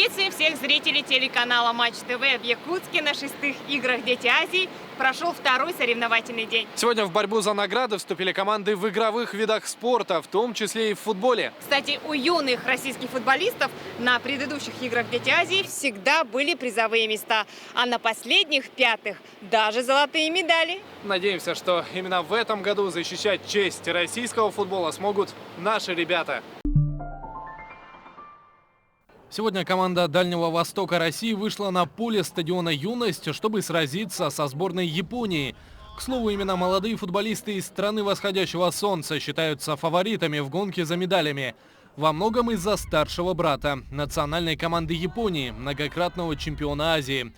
Приветствуем всех зрителей телеканала Матч ТВ в Якутске на 6-х играх «Дети Азии». Прошел второй соревновательный день. Сегодня в борьбу за награды вступили команды в игровых видах спорта, в том числе и в футболе. Кстати, у юных российских футболистов на предыдущих играх «Дети Азии» всегда были призовые места, а на последних 5-х даже золотые медали. Надеемся, что именно в этом году защищать честь российского футбола смогут наши ребята. Сегодня команда Дальнего Востока России вышла на поле стадиона «Юность», чтобы сразиться со сборной Японии. К слову, именно молодые футболисты из страны восходящего солнца считаются фаворитами в гонке за медалями. Во многом из-за старшего брата национальной команды Японии, многократного чемпиона Азии.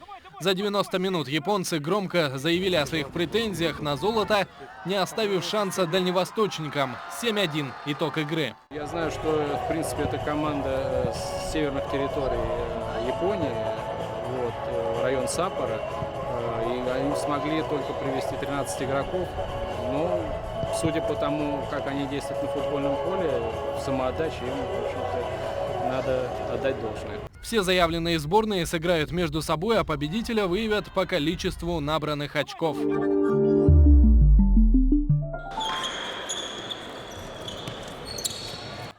За 90 минут японцы громко заявили о своих претензиях на золото, не оставив шанса дальневосточникам. 7-1 итог игры. Я знаю, что в принципе это команда с северных территорий Японии, район Саппоро. И они смогли только привести 13 игроков. Но судя по тому, как они действуют на футбольном поле, в самоотдаче им, в общем-то, надо отдать должное. Все заявленные сборные сыграют между собой, а победителя выявят по количеству набранных очков.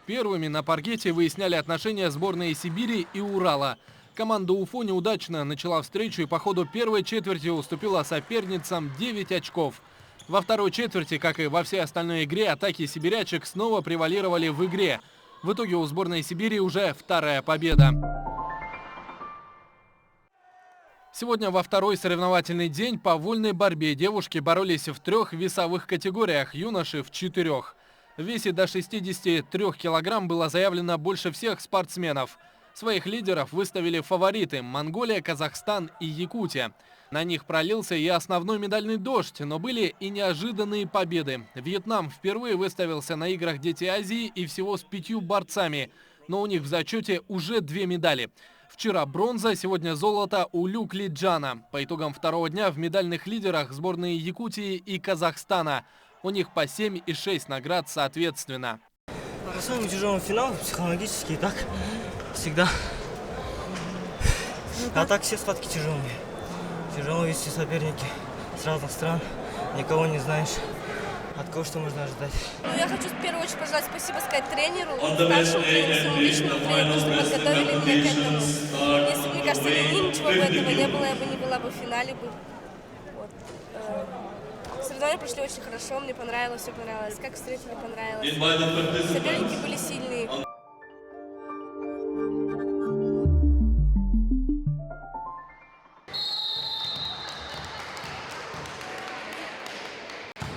Первыми на паркете выясняли отношения сборной Сибири и Урала. Команда Уфо неудачно начала встречу и по ходу первой четверти уступила соперницам 9 очков. Во второй четверти, как и во всей остальной игре, атаки сибирячек снова превалировали в игре. В итоге у сборной Сибири уже вторая победа. Сегодня во второй соревновательный день по вольной борьбе девушки боролись в 3 весовых категориях, юноши в 4. В весе до 63 килограмм было заявлено больше всех спортсменов. Своих лидеров выставили фавориты – Монголия, Казахстан и Якутия. На них пролился и основной медальный дождь, но были и неожиданные победы. Вьетнам впервые выставился на играх «Дети Азии» и всего с 5 борцами, но у них в зачете уже 2 медали. Вчера бронза, сегодня золото у Люк Лиджана. По итогам второго дня в медальных лидерах сборные Якутии и Казахстана. У них по 7 и 6 наград соответственно. Самый тяжелый финал, психологически, так всегда. А так все схватки тяжелые. Тяжело вести соперники с разных стран. Никого не знаешь. От кого что можно ожидать? Я хочу в первую очередь пожелать спасибо сказать тренеру, старшему тренеру, своему личному тренеру, что подготовили меня к этому. Если, мне кажется, ничего бы этого не было, я бы не была бы в финале. Соревнования прошли очень хорошо, мне понравилось, все понравилось. Как встретили, понравилось. Соперники были сильные.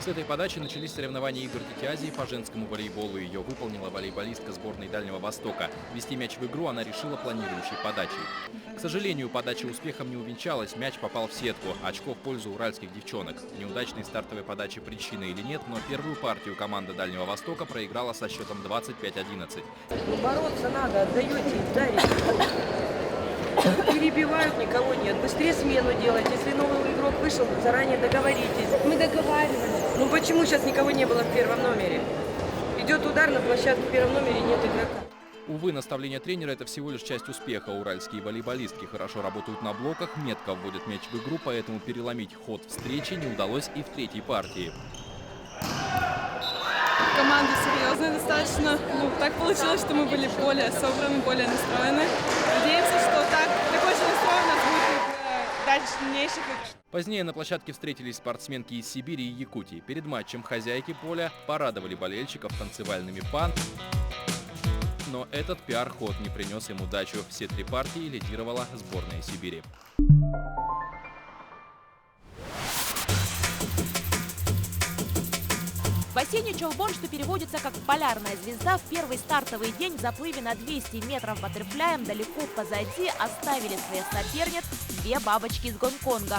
С этой подачи начались соревнования игр «Дети Азии» по женскому волейболу. Ее выполнила волейболистка сборной Дальнего Востока. Вести мяч в игру она решила планирующей подачей. К сожалению, подача успехом не увенчалась, мяч попал в сетку. Очко в пользу уральских девчонок. Неудачной стартовой подачи причина или нет, но первую партию команда Дальнего Востока проиграла со счетом 25-11. Бороться надо, отдаете, дарите. Перебивают, никого нет. Быстрее смену делать. Если новый игрок вышел, заранее договоритесь. Мы договаривались. Ну почему сейчас никого не было в первом номере? Идет удар на площадке, в первом номере нет игрока. Увы, наставление тренера – это всего лишь часть успеха. Уральские волейболистки хорошо работают на блоках, метко вводят мяч в игру, поэтому переломить ход встречи не удалось и в третьей партии. Команда серьезная достаточно. Так получилось, что мы были более собраны, более настроены. Надеемся, что такой же настрой у нас будет дальнейших игр. Позднее на площадке встретились спортсменки из Сибири и Якутии. Перед матчем хозяйки поля порадовали болельщиков танцевальными пан. Но этот пиар-ход не принес им удачу. Все 3 партии лидировала сборная Сибири. В бассейне Чолбон, что переводится как «полярная звезда», в первый стартовый день в заплыве на 200 метров баттерфляем далеко позади оставили своих соперниц 2 бабочки из Гонконга.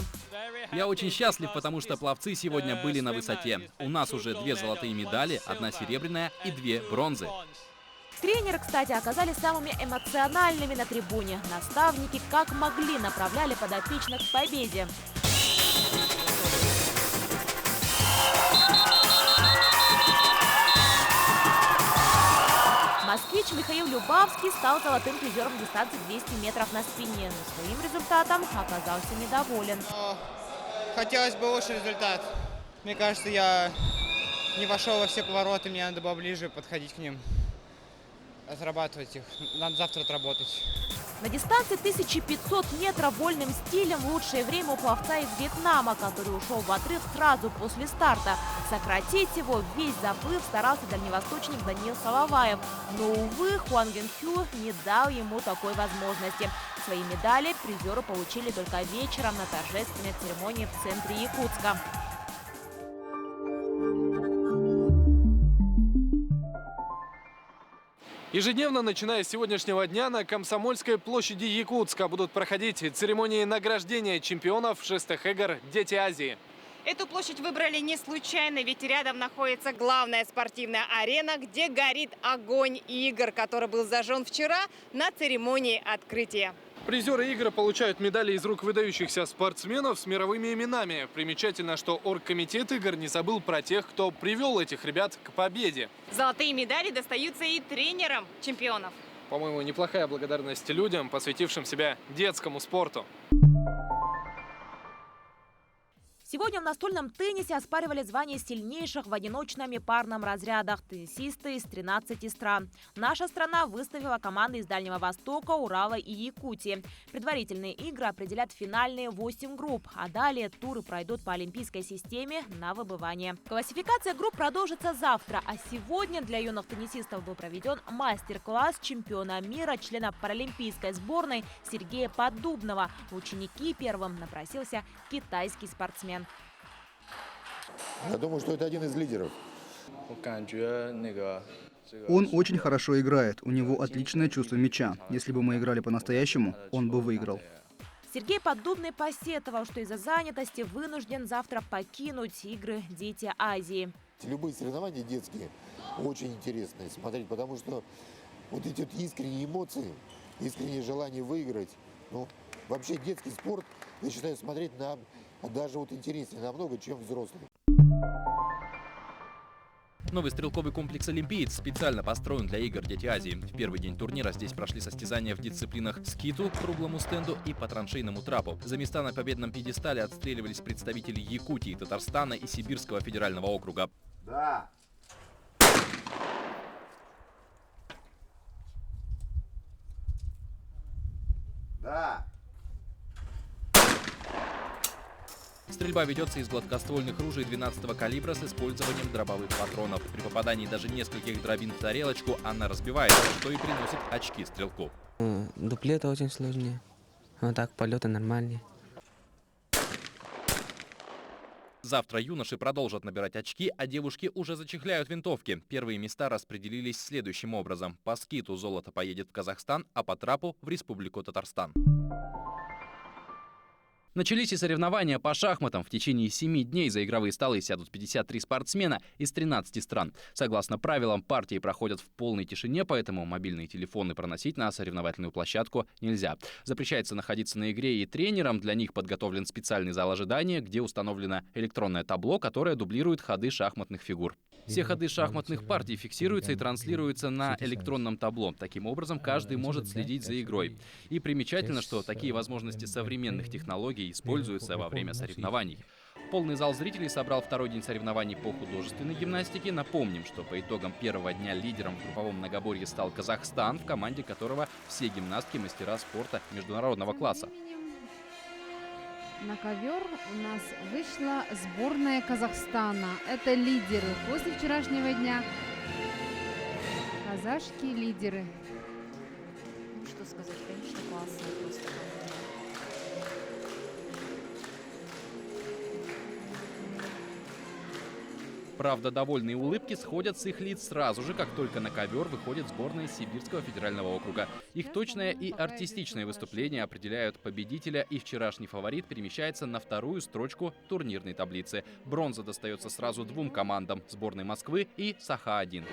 Я очень счастлив, потому что пловцы сегодня были на высоте. У нас уже 2 золотые медали, 1 серебряная и 2 бронзы. Тренеры, кстати, оказались самыми эмоциональными на трибуне. Наставники как могли направляли подопечных к победе. Москвич Москвич Михаил Любавский стал золотым призером дистанции 200 метров на спине, но своим результатом оказался недоволен. Хотелось бы лучший результат. Мне кажется, я не вошел во все повороты, мне надо было ближе подходить к ним, отрабатывать их. Надо завтра отработать. На дистанции 1500 метров вольным стилем лучшее время у пловца из Вьетнама, который ушел в отрыв сразу после старта. Сократить его весь заплыв старался дальневосточник Даниил Соловаев. Но, увы, Хуан Генхю не дал ему такой возможности. Свои медали призеры получили только вечером на торжественной церемонии в центре Якутска. Ежедневно, начиная с сегодняшнего дня, на Комсомольской площади Якутска будут проходить церемонии награждения чемпионов шестых игр «Дети Азии». Эту площадь выбрали не случайно, ведь рядом находится главная спортивная арена, где горит огонь игр, который был зажжен вчера на церемонии открытия. Призеры игр получают медали из рук выдающихся спортсменов с мировыми именами. Примечательно, что оргкомитет игр не забыл про тех, кто привел этих ребят к победе. Золотые медали достаются и тренерам чемпионов. По-моему, неплохая благодарность людям, посвятившим себя детскому спорту. Сегодня в настольном теннисе оспаривали звание сильнейших в одиночном и парном разрядах теннисисты из 13 стран. Наша страна выставила команды из Дальнего Востока, Урала и Якутии. Предварительные игры определят финальные 8 групп, а далее туры пройдут по олимпийской системе на выбывание. Классификация групп продолжится завтра, а сегодня для юных теннисистов был проведен мастер-класс чемпиона мира, члена паралимпийской сборной Сергея Поддубного. В ученики первым напросился китайский спортсмен. Я думаю, что это один из лидеров. Он очень хорошо играет, у него отличное чувство мяча. Если бы мы играли по-настоящему, он бы выиграл. Сергей Поддубный посетовал, что из-за занятости вынужден завтра покинуть игры «Дети Азии». Любые соревнования детские очень интересные смотреть, потому что вот эти вот искренние эмоции, искреннее желание выиграть. Ну, вообще детский спорт, я считаю, смотреть даже вот интереснее намного, чем взрослый. Новый стрелковый комплекс «Олимпиец» специально построен для игр «Дети Азии». В первый день турнира здесь прошли состязания в дисциплинах скиту, круглому стенду и по траншейному трапу. За места на победном пьедестале отстреливались представители Якутии, Татарстана и Сибирского федерального округа. Да. Да. Стрельба ведется из гладкоствольных ружей 12-го калибра с использованием дробовых патронов. При попадании даже нескольких дробин в тарелочку она разбивается, что и приносит очки стрелку. Дуплеты очень сложные, а так полеты нормальные. Завтра юноши продолжат набирать очки, а девушки уже зачехляют винтовки. Первые места распределились следующим образом. По скиту золото поедет в Казахстан, а по трапу в Республику Татарстан. Начались и соревнования по шахматам. В течение 7 дней за игровые столы сядут 53 спортсмена из 13 стран. Согласно правилам, партии проходят в полной тишине, поэтому мобильные телефоны проносить на соревновательную площадку нельзя. Запрещается находиться на игре и тренерам. Для них подготовлен специальный зал ожидания, где установлено электронное табло, которое дублирует ходы шахматных фигур. Все ходы шахматных партий фиксируются и транслируются на электронном табло. Таким образом, каждый может следить за игрой. И примечательно, что такие возможности современных технологий используются во время соревнований. Полный зал зрителей собрал второй день соревнований по художественной гимнастике. Напомним, что по итогам первого дня лидером в групповом многоборье стал Казахстан, в команде которого все гимнастки мастера спорта международного класса. На ковер у нас вышла сборная Казахстана. Это лидеры после вчерашнего дня. Казашки лидеры. Ну, что сказать, конечно, классно просто. Правда, довольные улыбки сходят с их лиц сразу же, как только на ковер выходит сборная Сибирского федерального округа. Их точное и артистичное выступление определяют победителя, и вчерашний фаворит перемещается на вторую строчку турнирной таблицы. Бронза достается сразу двум командам – сборной Москвы и Саха-1.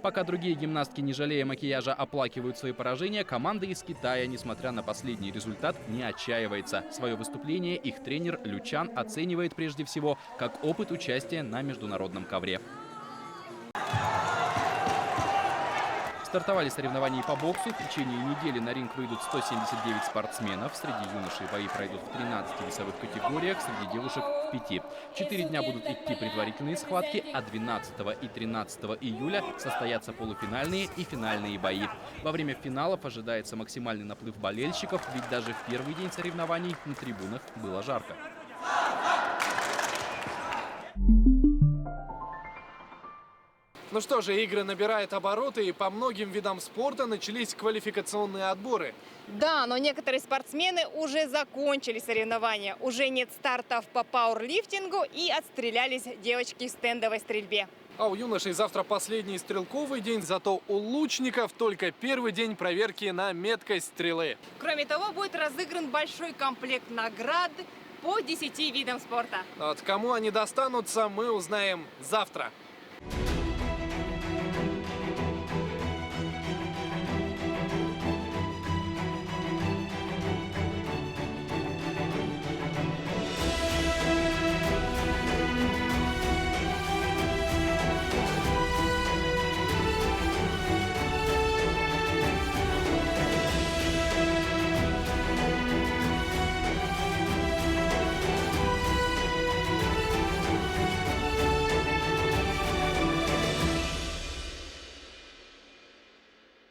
Пока другие гимнастки, не жалея макияжа, оплакивают свои поражения, команда из Китая, несмотря на последний результат, не отчаивается. Свое выступление их тренер Лю Чан оценивает прежде всего как опыт участия на международном ковре. Стартовали соревнования по боксу. В течение недели на ринг выйдут 179 спортсменов. Среди юношей бои пройдут в 13 весовых категориях, среди девушек в 5. 4 дня будут идти предварительные схватки, а 12 и 13 июля состоятся полуфинальные и финальные бои. Во время финалов ожидается максимальный наплыв болельщиков, ведь даже в первый день соревнований на трибунах было жарко. Ну что же, игры набирают обороты, и по многим видам спорта начались квалификационные отборы. Да, но некоторые спортсмены уже закончили соревнования. Уже нет стартов по пауэрлифтингу и отстрелялись девочки в стендовой стрельбе. А у юношей завтра последний стрелковый день, зато у лучников только первый день проверки на меткость стрелы. Кроме того, будет разыгран большой комплект наград по 10 видам спорта. Вот кому они достанутся, мы узнаем завтра.